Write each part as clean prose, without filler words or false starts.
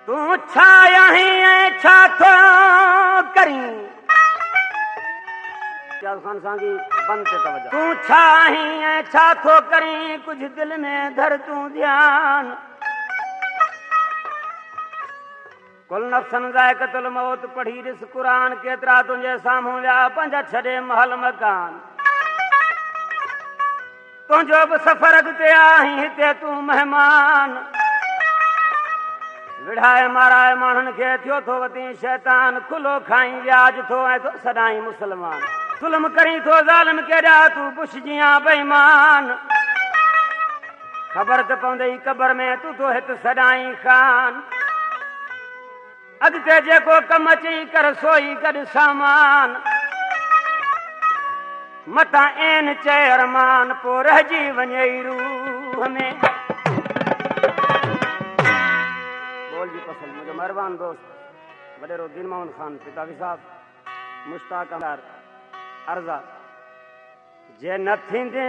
तूं छा आहीं ऐं छा थो करीं खान सांगी बंद ते तवज्जो तूं छा आहीं ऐं छा थो करीं कुझु दिलि में धर तूं ध्यान कुल नफ़्सन ज़ाइक़तुल मौत पढ़ी ॾिस क़ुरान केतिरा तुंहिंजे साम्हूं विया पंज छॾे महल मकान तुंहिंजो बि सफ़र अॻिते आहीं हिते तूं महिमान विढ़ाए माराए माण्हुनि खे थियो थो वती शैतान खुलो खाई व्याज थो ऐं थो सदाईं मुस्लमान ज़ुल्म करीं थो ज़ालिम केॾा तूं बुछजियां बेईमान ख़बर त पवंदई क़बर में तूं थो हिते सदाईं खान अॻिते जेको कमु अची कर सोई गॾु सामान मथां एन चए अरमान पोइ रहिजी वञे रूह में बोल जी पसंद मुंहिंजो महिरबानी दोस्त वॾेरो दीन मोहम्मद ख़ान पितावी साहब मुश्ताक अर्ज़ा जे न थींदे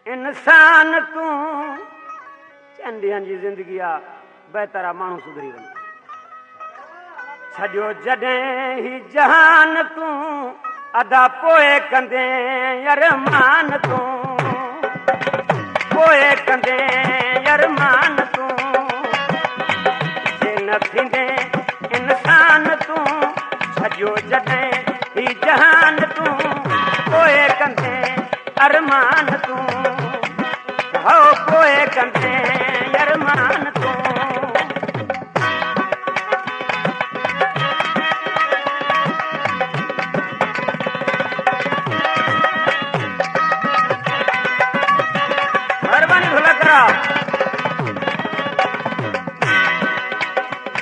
इंसान तूं चइनि ॾींहंनि जी ज़िंदगी आहे बहितर आहे माण्हू सुधरी वञे छॾियो जॾहिं ही जहान तूं अदा पोइ कंदे अरमान तूं पोइ कंदे अरमान तूं जे न थींदे इंसान तूं छॾियो जॾहिं ही जहान तूं पोइ कंदे अरमान तूं हो पोइ कंदे अरमान तूं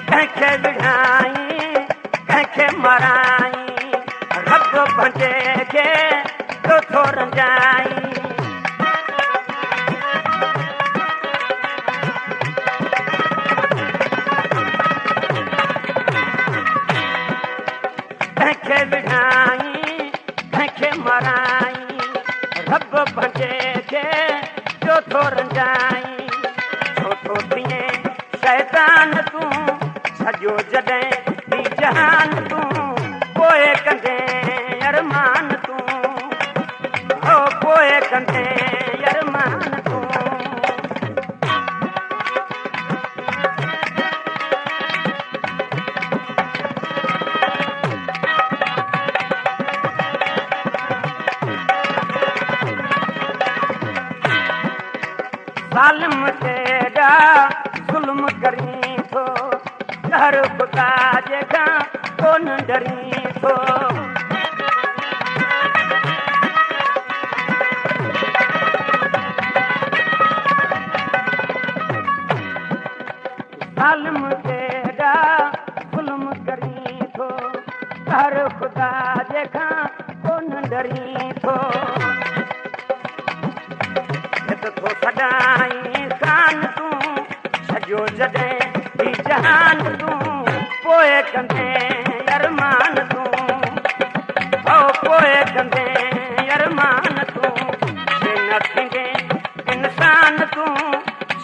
कंहिंखे विढ़ाई कंहिंखे मराई रब भंजे खे थो रंजाई कंहिंखे विढ़ाई कंहिंखे मराई रब भंजे खे थो रंजाई छो थो थिए शैतान तूं छॾियो जॾहिं ही जहान तूं पोइ कंदे अरमान तूं हो पोइ कंदे अरमान तूं ज़ालिम तेॾा ज़ुल्म करीं थो हर खुदा जे खां कोन डरीं थो ज़ालिम तेॾा ज़ुल्म करीं थो हर खुदा जे खां कोन डरीं थो थो सदाईं खान तूं छॾियो जॾहिं ही जहान तूं पोइ कंदे अरमान तूं हो पोइ कंदे अरमान तूं जे न थींदे इंसान तूं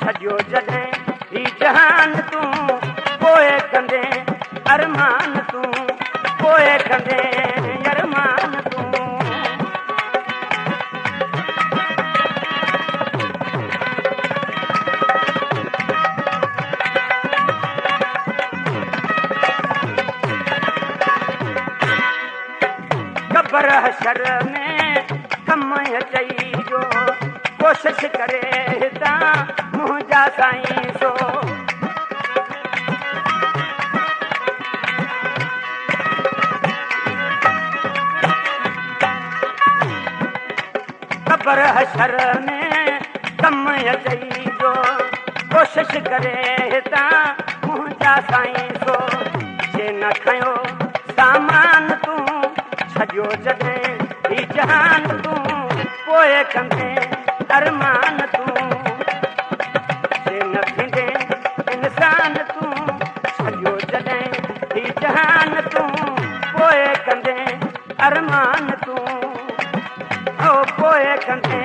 छॾियो जॾहिं ही जहान तूं पोइ कंदे अरमान तूं पोइ कंदे अरमान तूं क़बर हशर में कम अचई जो कोशिश करे हितां मुंहिंजा साईं सो क़बर हशर में कम अचई जो कोशिश करे हितां मुंहिंजा साईं सो जे न खयो सामान तूं छॾियो जॾहिं ही जहान तूं पोइ कंदे अरमान तूं जे न थींदे इंसान तूं छॾियो जॾहिं ही जहान तूं पोइ कंदे अरमान तूं हो पोइ कंदे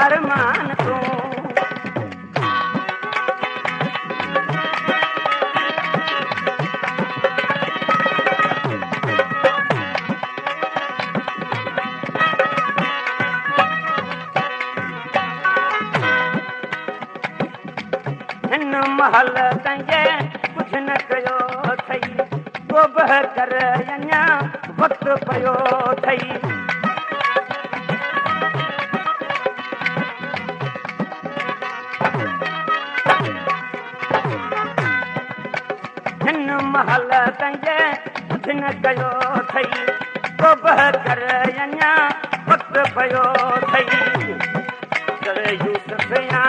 अरमान तूं महल तंहिंजे कुझु न कयो अथई तो बि कर अञा वक़्तु पियो अथई हिन महल तंहिंजे कुझु न कयो अथई तो बि कर अञा वक़्तु पियो अथई यूसुफ या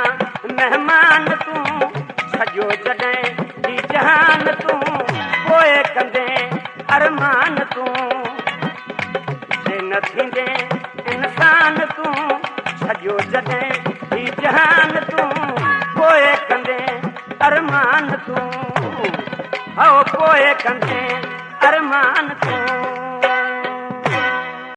मेहमान तूं सॼो जॾहिं ही जहान तूं पोइ कंदे अरमान तूं जे न थींदे इंसान तूं सॼो जॾहिं ही जहान तूं पोइ कंदे अरमान तूं हो पोइ कंदे अरमान तूं